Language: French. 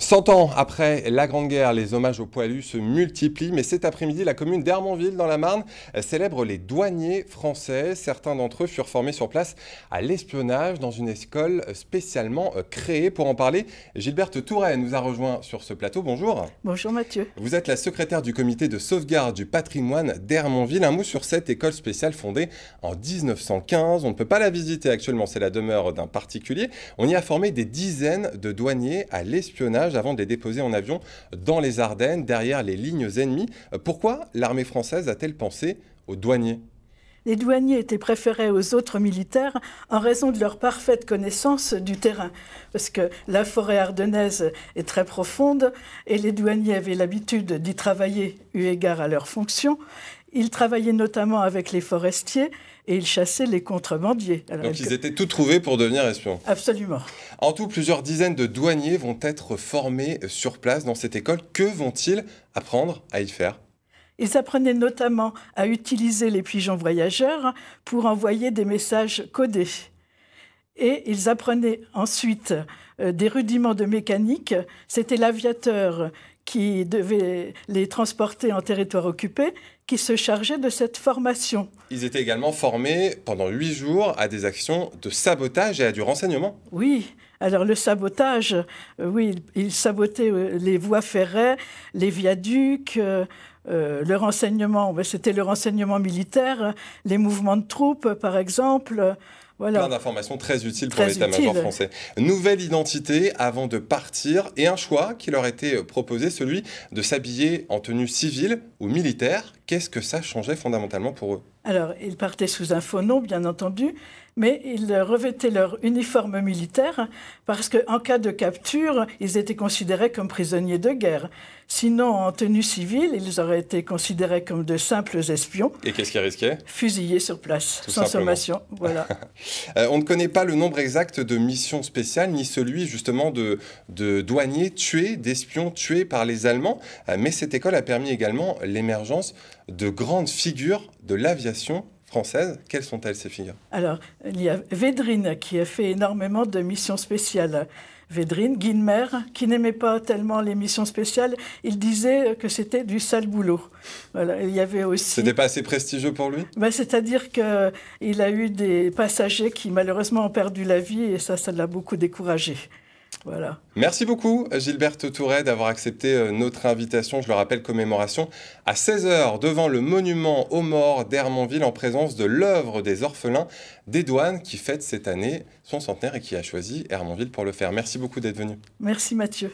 100 ans après la Grande Guerre, les hommages aux poilus se multiplient, mais cet après-midi, la commune d'Hermonville, dans la Marne, célèbre les douaniers français. Certains d'entre eux furent formés sur place à l'espionnage dans une école spécialement créée. Pour en parler, Gilberte Touret nous a rejoint sur ce plateau. Bonjour. Bonjour Mathieu. Vous êtes la secrétaire du comité de sauvegarde du patrimoine d'Hermonville. Un mot sur cette école spéciale fondée en 1915. On ne peut pas la visiter actuellement, c'est la demeure d'un particulier. On y a formé des dizaines de douaniers à l'espionnage avant de les déposer en avion dans les Ardennes, derrière les lignes ennemies. Pourquoi l'armée française a-t-elle pensé aux douaniers ? Les douaniers étaient préférés aux autres militaires en raison de leur parfaite connaissance du terrain. Parce que la forêt ardennaise est très profonde et les douaniers avaient l'habitude d'y travailler eu égard à leurs fonctions. Ils travaillaient notamment avec les forestiers et ils chassaient les contrebandiers. Donc ils étaient tout trouvés pour devenir espions. Absolument. En tout, plusieurs dizaines de douaniers vont être formés sur place dans cette école. Que vont-ils apprendre à y faire ? Ils apprenaient notamment à utiliser les pigeons voyageurs pour envoyer des messages codés. Et ils apprenaient ensuite des rudiments de mécanique. C'était l'aviateur qui devait les transporter en territoire occupé, qui se chargeait de cette formation. Ils étaient également formés pendant 8 jours à des actions de sabotage et à du renseignement. Oui, alors le sabotage, oui, ils sabotaient les voies ferrées, les viaducs, le renseignement, c'était le renseignement militaire, les mouvements de troupes par exemple. Voilà. Plein d'informations très utiles pour l'état-major français. Nouvelle identité avant de partir et un choix qui leur était proposé, celui de s'habiller en tenue civile ou militaire. Qu'est-ce que ça changeait fondamentalement pour eux ? Alors, ils partaient sous un faux nom, bien entendu, mais ils revêtaient leur uniforme militaire parce qu'en cas de capture, ils étaient considérés comme prisonniers de guerre. Sinon, en tenue civile, ils auraient été considérés comme de simples espions. Et qu'est-ce qu'ils risquaient ? Fusillés sur place, sans sommation. Voilà. On ne connaît pas le nombre exact de missions spéciales, ni celui justement de douaniers tués, d'espions tués par les Allemands. Mais cette école a permis également l'émergence de grandes figures de l'aviation française. Quelles sont-elles, ces figures ? Alors, il y a Védrine qui a fait énormément de missions spéciales. Védrine, Guilmer, qui n'aimait pas tellement les missions spéciales, il disait que c'était du sale boulot. Voilà, il y avait aussi... C'était pas assez prestigieux pour lui ? C'est-à-dire qu'il a eu des passagers qui malheureusement ont perdu la vie et ça l'a beaucoup découragé. Voilà. Merci beaucoup Gilberte Touret d'avoir accepté notre invitation. Je le rappelle, commémoration à 16 h devant le monument aux morts d'Hermonville en présence de l'œuvre des orphelins des douanes qui fête cette année son centenaire et qui a choisi Hermonville pour le faire. Merci beaucoup d'être venu. Merci Mathieu.